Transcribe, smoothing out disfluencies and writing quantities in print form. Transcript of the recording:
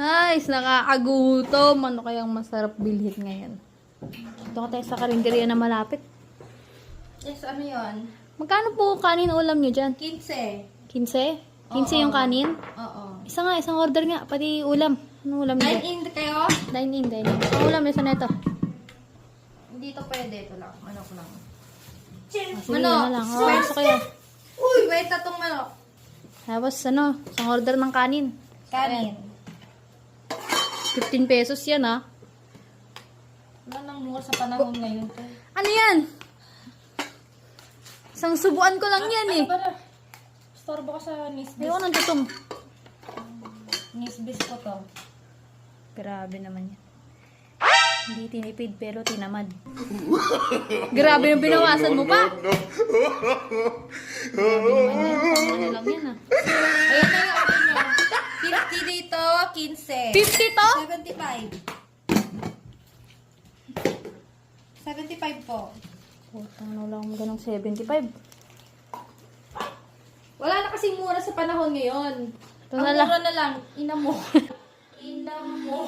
Ay, nakakagutom. Ano kayang masarap bilhin ngayon? Dito ko tayo sa karinderya na malapit. Yes, ano yun? Magkano po kanin ulam nyo dyan? 15. 15? 15 yung kanin? Oo. Isang order nga, pati ulam. Anong ulam nyo? Dine-in kayo? Dine-in. Ang ulam nyo, saan ito? Dito pwede. Ito lang. Manok lang. Sige, Manok. na lang. Gusto ko yan. Uy, wait na tong manok. Tapos, isang order ng kanin. Kanin. 15 pesos yan, ah. Wala nang mura sa panahon ngayon. Ano yan? Isang subuan ko lang yan, eh. Ano ba na? Storbo ka sa nisbis. Ayoko nang tutong. Nisbis ko to. Grabe naman yan. Hindi tinipid, pero tinamad. Grabe yung binawasan mo pa. Grabe naman yan. Ano lang yan, ah. Ayan na yung ano nyo. 50 dito, 15. 50 to? 75. 75 po. Putang ano lang mo ganong 75. Wala na kasing mura sa panahon ngayon. Ito Ang na lang. mura na lang, ina mo. Ina mo.